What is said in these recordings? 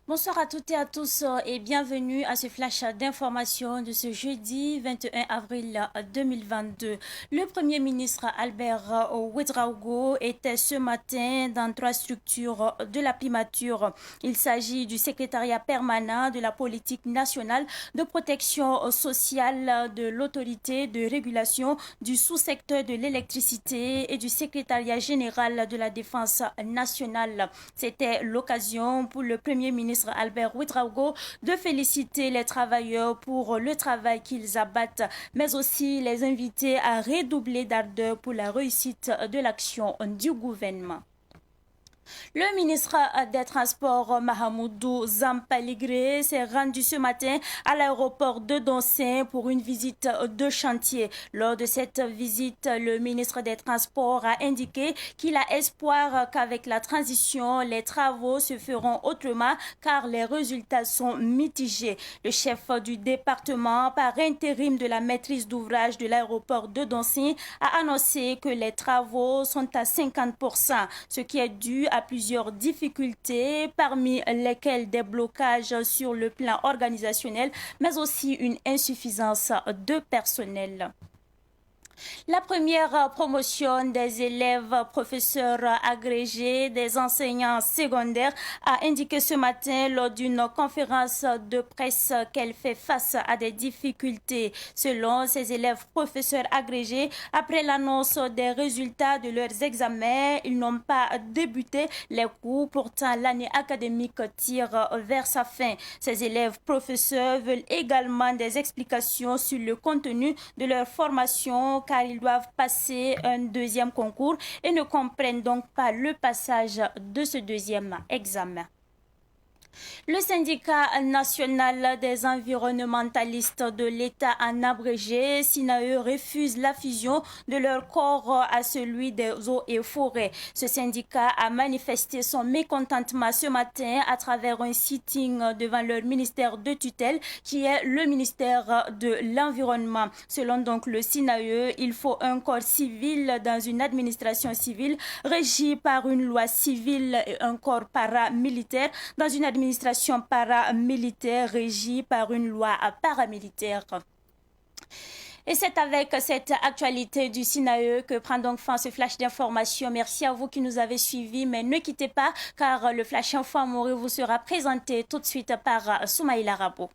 Bonsoir à toutes et à tous et bienvenue à ce flash d'information de ce jeudi 21 avril 2022. Le Premier ministre Albert Ouedraogo était ce matin dans trois structures de la primature. Il s'agit du secrétariat permanent de la politique nationale de protection sociale, de l'autorité de régulation du sous-secteur de l'électricité et du secrétariat général de la défense nationale. C'était l'occasion pour le Premier ministre Albert Ouedraogo de féliciter les travailleurs pour le travail qu'ils abattent, mais aussi les inviter à redoubler d'ardeur pour la réussite de l'action du gouvernement. Le ministre des Transports, Mahamoudou Zampaligré, s'est rendu ce matin à l'aéroport de Doncin pour une visite de chantier. Lors de cette visite, le ministre des Transports a indiqué qu'il a espoir qu'avec la transition, les travaux se feront autrement car les résultats sont mitigés. Le chef du département par intérim de la maîtrise d'ouvrage de l'aéroport de Doncin a annoncé que les travaux sont à 50%, ce qui est dû à plusieurs difficultés, parmi lesquelles des blocages sur le plan organisationnel, mais aussi une insuffisance de personnel. La première promotion des élèves professeurs agrégés des enseignants secondaires a indiqué ce matin lors d'une conférence de presse qu'elle fait face à des difficultés. Selon ces élèves professeurs agrégés, après l'annonce des résultats de leurs examens, ils n'ont pas débuté les cours. Pourtant, l'année académique tire vers sa fin. Ces élèves professeurs veulent également des explications sur le contenu de leur formation car ils doivent passer un deuxième concours et ne comprennent donc pas le passage de ce deuxième examen. Le syndicat national des environnementalistes de l'État en abrégé, SINAE, refuse la fusion de leur corps à celui des eaux et forêts. Ce syndicat a manifesté son mécontentement ce matin à travers un sitting devant leur ministère de tutelle qui est le ministère de l'Environnement. Selon donc le SINAE, il faut un corps civil dans une administration civile régie par une loi civile et un corps paramilitaire dans une administration paramilitaire régie par une loi paramilitaire. Et c'est avec cette actualité du SINAE que prend donc fin ce flash d'information. Merci à vous qui nous avez suivis, mais ne quittez pas car le flash info vous sera présenté tout de suite par Soumaïla Rabo.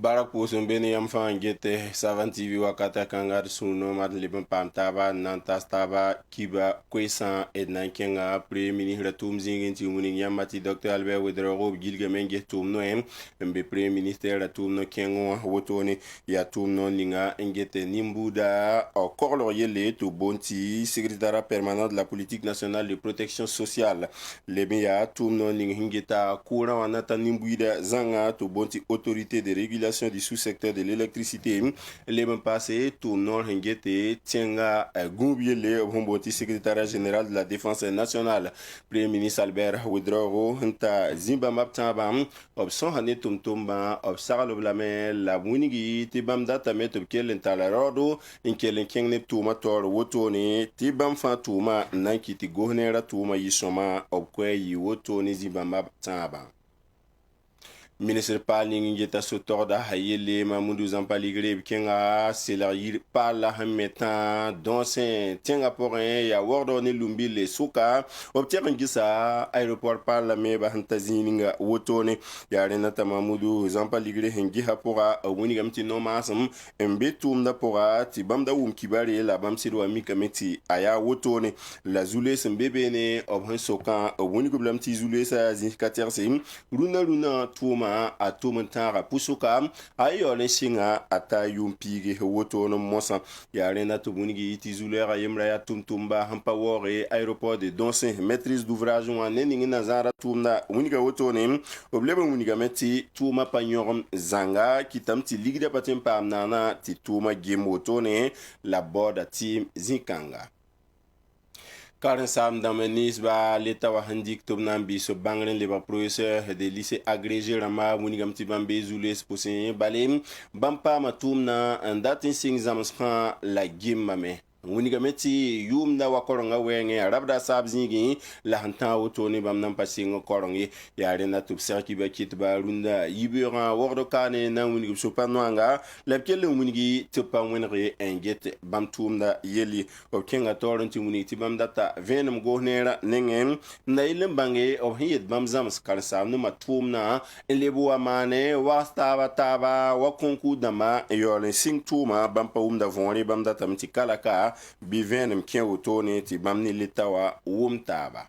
Barak posun beni yam fan gete Savan TV wakata kangar suno mat liban pam taba nantas taba kiba kwesan ednan kenga premier ministre tum zingin ti muning yamati Dr. Albert Ouedraogo gilga menge tum no em mbe premier ministre tum no kengo wotoni ya tum no linga ngete nimbuda o korlo yele to bonti secrétaire permanent de la politique nationale de protection sociale lemeya tum no linga ngeta kura wanata nimbuida zanga to bonti autorité de régulation du sous-secteur de l'électricité. Les mêmes passés, tout nord hengete tienga gumbiele homboti secrétaire général de la défense nationale. Premier ministre Albert Ouedraogo hanta zimba maptambam opson hane tumtumba obsaralo blame la munigi tibam data met kel entalarodo inkel kengne tuma tor wotoni tibam fatuma nankiti gohnera tuma yisoma opkwe yi wotoni zimba maptamba. Ministre Paling Yeta Sotorda Hayele Mamoudou Zampaligré Kenga Selayir Pala Hametan Donsen Tienga Porin Ya Wordone Lumbi Le Souka Obtien Gisa Aéroport Pala Meba Hantazininga Wotone Ya Renata Mamoudou Zampaligré Hengi Hapora Winigam no Masam Mbetum da Pora Tibamda Kibari La Bamsido Amikameti Aya Wotone La Zule Sembebene Obhan Sokan Winigublam Tizule Sa Zinkater Sim Runa Tuma tuuma a tʋʋm n tãaga pʋsʋka a yaool n sɩnga a taa yʋʋm piige wotoon n mosã yaa rẽnda tɩ b wilgi tɩ zu-loɛɛga yembra yaa tʋm-tʋmba sẽn pa waooge aéroport de Dõsẽ maîtrise d'ouvrage wã ne ning na zãada tʋʋmda wilga wotone b leb n wilgame tɩ tʋʋma pa yõgem zãnga kɩtame tɩ ligda pa tɩ n paam naana tɩ tʋʋma gem wotone la baooda tɩɩm zĩ-kãnga karen sam dãmb ninsba leta wa sẽn dɩk tɩ b na n bɩ bãngr n lebg professeur de lycée agrégé rãmba wingame tɩ bãmb bee zu-loees pʋsẽ bale bãmb paama tʋʋmdã n dat n sɩng zãmsgã la gemmame wingame tɩ yʋʋmda wa korenga wɛɛngẽ a rabda saab zĩigẽ la sẽn tãag wotone bãmb nan pa sɩng koreng ye yaa rẽnda tɩ b seg kɩba kɩtba rũndã yibeoogã wogd kaane na n wing b sʋpa noanga la b kell n wingi tɩ b pa wẽnege n get bãmb tʋʋmda yelle b kẽnga taoor n tɩ wing tɩ bãmb data vẽenem gos neerã nengẽ n na yell n bãnge b sẽn yet bãmb zãms karen-saamdmã tʋʋmdã n leb wa maane wags taaba wa concours dãmba n yaool n sɩng tʋʋma bãmb pa wʋmda võore bãmb datame tɩ kalaka bɩ vẽenem kẽ wotone tɩ bãmb ne leta wa wʋm taaba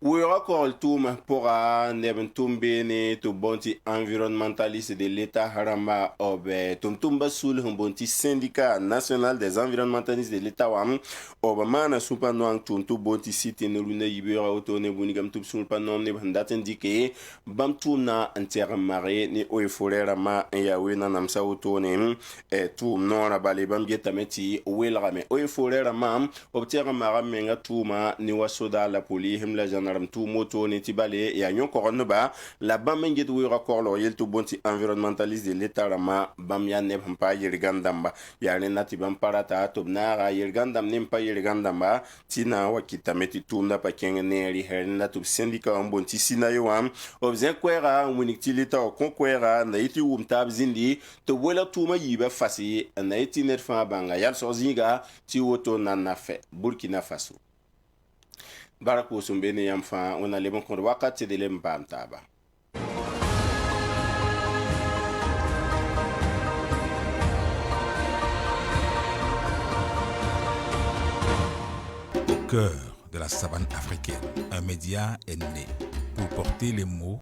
weooga kogl tʋʋma pʋga neb n tʋm beene tɩ b bõn tɩ environnementaliste de l'état rãmba b tʋm-tʋmba sul sẽn bõn tɩ syndicat national des environnementalistes de l'état wã b maana sũ-pa noang tʋʋm tɩ b bõn tɩ sɩd tɩ ne rũndã yibeoogã woto ne wingame tɩ b sũur pa noom neb sẽn dat n dɩke bãmb tʋʋmdã n tɛg n mage ne oe forêt rãmbã n yaa wẽnna namsã wotone tʋʋm noorã bale bãmb getame tɩ welgame oe forêt rãmbã b tɛg n maga menga tʋʋma ne wa soda la poliisem la rem tʋʋm wotone tɩ bale yaa yõ-kogendba la bãmb n get weoogã koglg yel tɩ b bõn tɩ environnementaliste de l'état rãmbã bãmb yaa neb sẽn pa yel-gãn dãmba yaa rẽnda tɩ bãmb pa rata tɩ b naaga yel-gãn dãmb ne n pa yel-gãn dãmba tɩ na n wa kɩtame tɩ tʋʋmdã pa kẽng neer rɩs rẽnda tɩ b sẽndika wã n bõn tɩ sĩna ye wã b zẽ koɛɛga n wilg tɩ leta wa kõ koɛɛga n na yɩ tɩ wʋm taab zĩndi tɩ b welg tʋʋmã yiibã fas ye n na yɩ tɩ ned fãa bãnga yalsg zĩiga tɩ woto nan na fɛ burkina faso barak wʋsʋm be ne yãmb fãa wẽnna leb n kõd wakat tɩ d leb n paam taaba Au cœur de la savane africaine, un média est né pour porter les mots